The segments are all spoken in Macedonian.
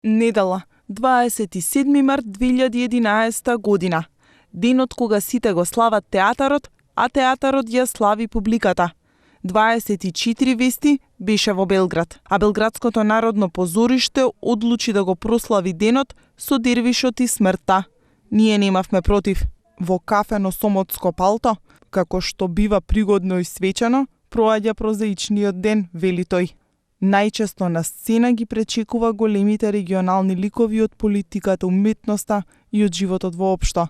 Недела, 27 март 2011 година. Денот кога сите го слават театарот, а театарот ја слави публиката. 24 вести беше во Белград, а Белградското народно позориште одлучи да го прослави денот со дервишот и смртта. Ние немавме против. Во кафено Сомотско палто, како што бива пригодно и свечено, проаѓа прозаичниот ден, вели тој. Најчесто на сцена ги пречекува големите регионални ликови од политиката, уметноста и од животот воопшто,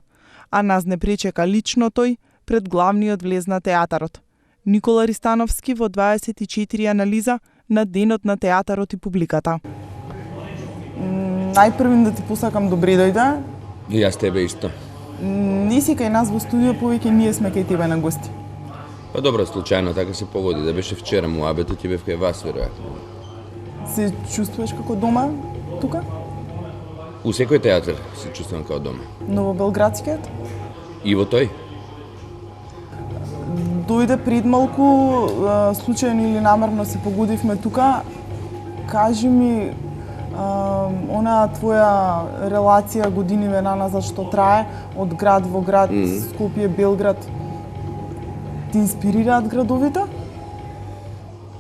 а нас не пречека лично тој пред главниот влез на театарот. Никола Ристановски во 24 анализа на денот на театарот и публиката. Најпрвин да ти посакам добре дојде. И јас тебе исто. Не си кај нас во студио, повеќе ние сме кај тебе на гости. Па добро, случајно така се погоди, да беше вчера муабетот ќе бев кај вас веројатно. Се чувствуваш како дома тука? У секој театар се чувствувам како дома. Но во белградскиот? И во тој. Дојде пред малку, случајно или намерно се погодивме тука. Кажи ми, она твоја релација годиниве наназад што трае од град во град, Скопје, Белград, ти инспирираат градовите?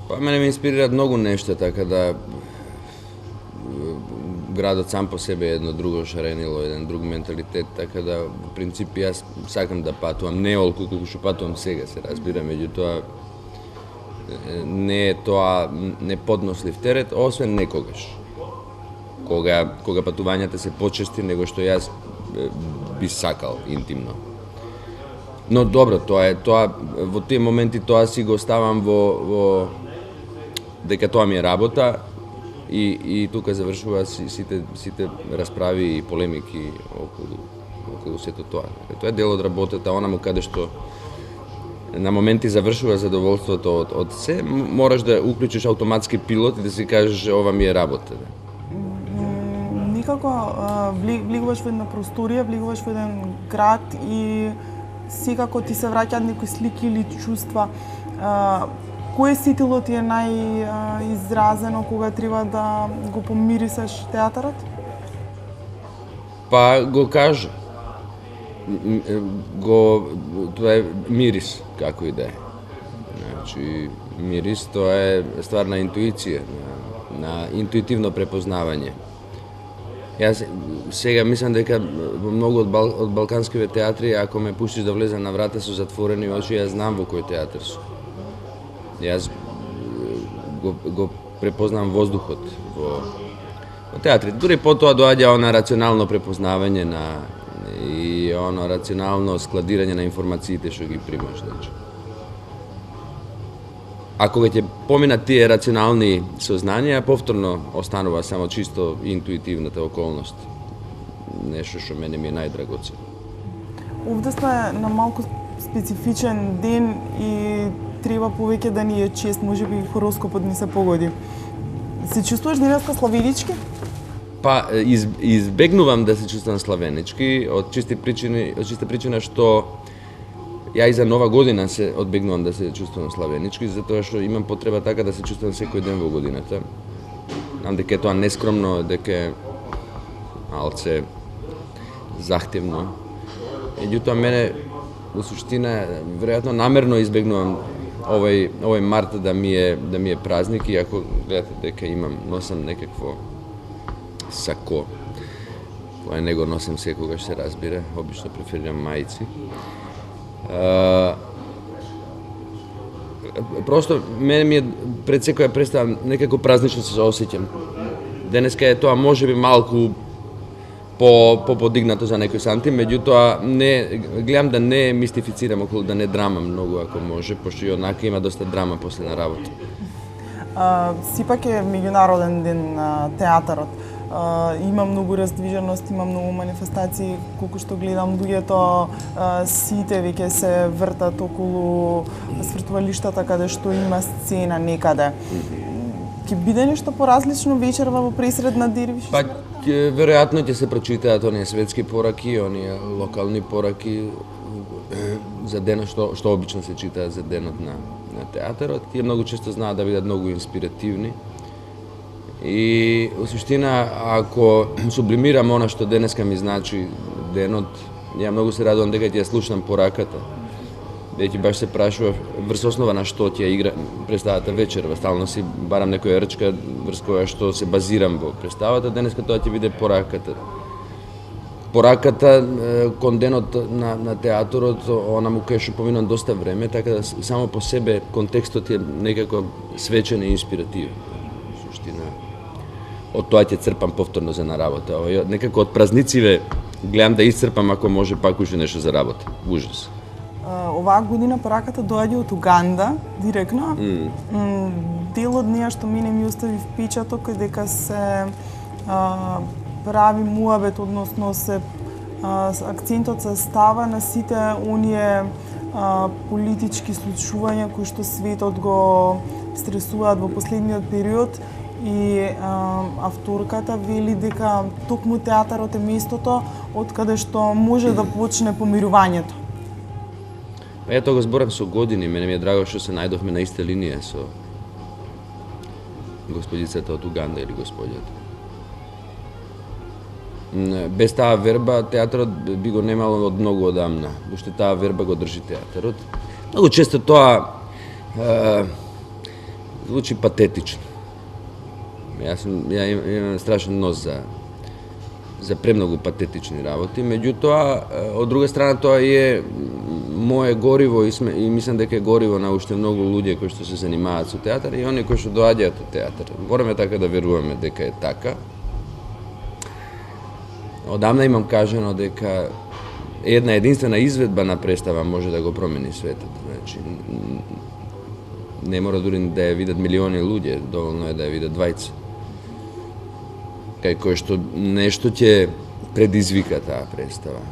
Па мене ме инспирираат многу нешта, така да градот сам по себе е едно друго шаренило, еден друг менталитет, така да во принцип јас сакам да патувам, не олку колку што патувам сега, се разбира, меѓутоа не е тоа неподнослив терет, освен некогаш. Кога патувањата се почести него што јас би сакал интимно. Но добро, тоа во тие моменти тоа си го ставам во дека тоа ми е работа и тука завршува сите расправи и полемики околу сето тоа. Тоа е дел од работата, онаму каде што на моменти завршува задоволството од се, мораш да уклучиш автоматски пилот и да си кажеш ова ми е работа. Никако влегуваш во една просторија, влегуваш во еден град и секако ти се враќаат некои слики или чувства. Кој сетило ти е најизразено кога треба да го помирисаш театарот? Па го кажа. Тоа е мирис, како и да е. Значи, мирис тоа е ствар на интуиција, на интуитивно препознавање. Јас сега мислам дека во многу од балканскиве театри, ако ме пуштиш да влезам на врата со затворени очи, јас знам во кој театар сум. Јас го препознам воздухот во театри. Дури потоа доаѓа она рационално препознавање и оно рационално складирање на информациите што ги примаш, значи. А кога ќе поминат тие рационални сознанија, повторно останува само чисто интуитивната околност. Нешто што мене ми е најдрагоцено. Овде сме на малку специфичен ден и треба повеќе да ни е чест, можеби хороскопот ни се погоди. Се чувствуваш денеска славенички? Па, избегнувам да се чувствувам славенички од чиста причина што ја и за нова година се одбегнувам да се чувствувам славенички, затоа што имам потреба така да се чувствувам секој ден во годината. Знам дека е тоа нескромно, дека е малце захтевно. Меѓутоа мене во суштина веројатно намерно избегнувам овој март да ми е празник, иако гледате дека носам некакво сако, кое не го носам секогаш, се разбира, обично преферирам мајци. Просто мене ми е пред секоја представа некако празнично се осеќам. Денеска е тоа можеби малку подигнато за некој сантим, меѓутоа гледам да не мистифицирам околу, да не драмам многу ако може, пошто и однака има доста драма после на работа. Сипак е меѓународен ден на театарот. Има многу раздвиженост, има многу манифестации, колку што гледам луѓето сите веќе се вртат околу свртувалиштата каде што има сцена некаде. Ќе биде нешто поразлично вечерва во пресредна Дервиш? Па, веројатно ќе се прочитаат оние светски пораки, оние локални пораки за денот што обично се читаат за денот на театарот. Тие многу често знаат да бидат многу инспиративни. I u suština, ako sublimiram ono što deneska mi znači denот, ja mnogo se radujem дека ќе ја слушнам пораката. Веќе баш се прашува врз основа на што ќе игра представата вечерва. Стално си барам некоја рчка врз која што се базирам во представата. Денеска тоа ќе биде пораката. Пораката кон денот на театрот, она му кеше поминан доста време, така да само по себе контекстот е некако свечен и инспиративен. Суштина. Од тоа ќе црпам повторно за на работа. Некако од празнициве гледам да исцрпам ако може пак уште нешто за работа. Ужас. Оваа година пораката доаѓа од Уганда, директно. Дел од неја што мене ми остави впечаток е дека се прави муабет, односно се акцентот се става на сите оние политички случувања кои што светот го стресуваат во последниот период и авторката вели дека токму театарот е местото од каде што може да почне помирувањето. Ја тоа го зборам со години, мене ми е драго што се најдовме на иста линија со господицата од Уганда или господјата. Без таа верба театарот би го немало од многу одамна. Уште таа верба го држи театарот. Многу често тоа звучи патетично. Ја имам страшен нос за премногу патетични работи, меѓутоа, од друга страна, тоа е мое гориво и мислам дека е гориво на уште многу луѓе кои што се занимаваат со театар и оние кои што доаѓаат од театар. Мораме така да веруваме дека е така. Одамна имам кажано дека една единствена изведба на представа може да го промени светот. Значи, не мора дури да ја видат милиони луѓе, доволно е да ја видат двајца. Кај кој што нешто ќе предизвика таа представа.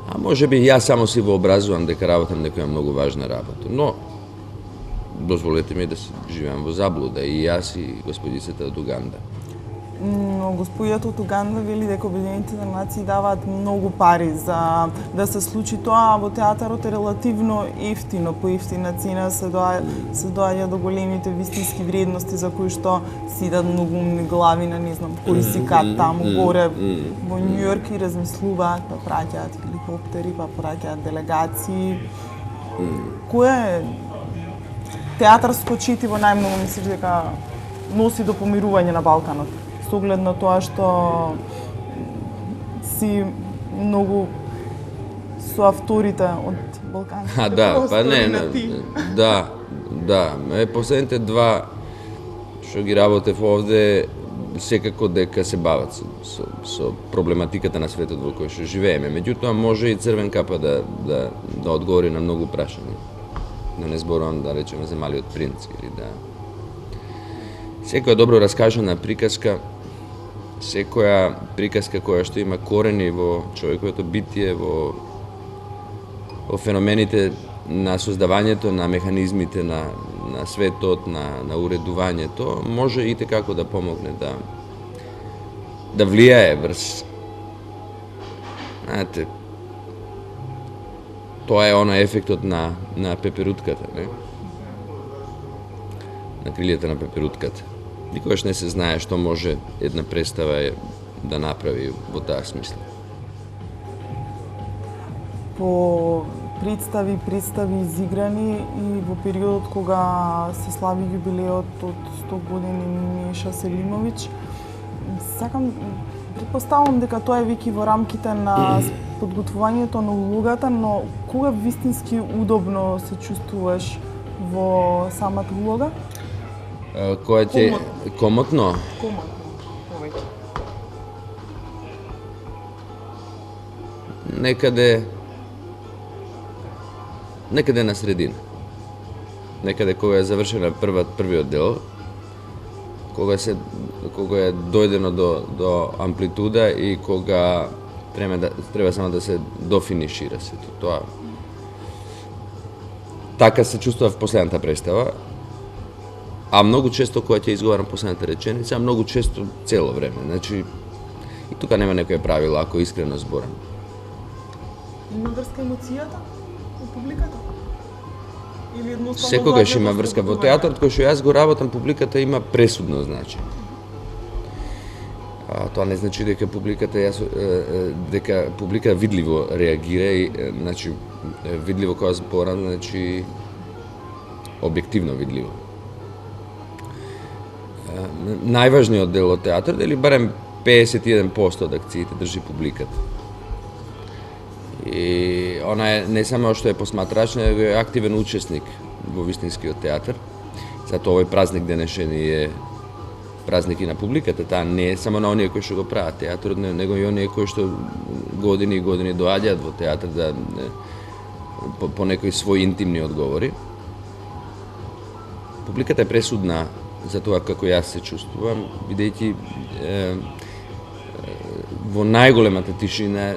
А може би јас само си вообразувам дека работам некоја многу важна работа, но дозволете ми да се живеам во заблуда и јас и господицата од Уганда. Но господјата од Уганда вели дека Обединените нации даваат многу пари за да се случи тоа, а во театарот е релативно ефтино, по ефтина цена се доаѓа до големите вистински вредности за кои што сидат многу умни глави на не знам кој си кат таму горе во Њујорк и размислуваат, па праќаат хеликоптери, па праќаат делегации. Кој е театарско четиво најмногу мислиш дека носи до помирување на Балканот? Со оглед на тоа што си многу со авторите од Балканските простори. Да. Последните два што ги работев овде, секако дека се бават со проблематиката на светот во кој што живееме. Меѓутоа, може и Црвен капа да одговори на многу прашања. Да не зборувам, да речеме, за Малиот принц или да... Секоја добро раскажана приказка, секоја приказка која што има корени во човековото битие, во феномените на создавањето на механизмите на светот, на уредувањето, може и како да помогне да влијае врз. Знаете, тоа е оној ефектот на пеперутката, не? На крилјата на пеперутката. Никогаш не се знае што може една представа да направи во таа смисла. По представи изиграни и во периодот кога се слави јубилеот од 100 години Миша Селимовиќ, претпоставувам дека тоа е веќе во рамките на подготвувањето на улогата, но кога вистински удобно се чувствуваш во самата улога? Која ќе комотно? Повеќе. Некаде на средина. Некаде кога е завршена првиот дел, кога е дојдено до амплитуда и кога треба само да се дофинишира сето тоа. Така се чувствував последната представа. А многу често кога ќе изговарам последната реченица, а многу често цело време. Значи, и тука нема некој правило, ако искрено зборам. Има врска емоцијата во публиката? Или едноставно Секогаш има заедно врска. Во патување? театарот кој што јас го работам, публиката има пресудно значење. Тоа не значи дека публика видливо реагира и значи видливо кога зборам, значи објективно видливо. Најважниот дел од театарот, или барем 51% од акциите држи публиката. И она е не само што е посматрач, него е активен учесник во вистинскиот театар. Затоа овој празник денешен е празник и на публиката, таа не е само на оние кои што го прават театарот, него и оние кои што години и години доаѓаат во театар да по некои своји интимни одговори. Публиката е пресудна за тоа како јас се чувствувам, бидејќи во најголемата тишина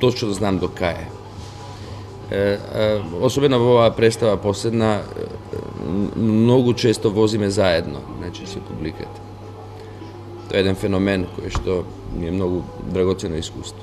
точно да знам до кај е. Особено во оваа представа последна, многу често возиме заедно, значи со публиката. Тоа е еден феномен кој што ми е многу драгоцено искуство.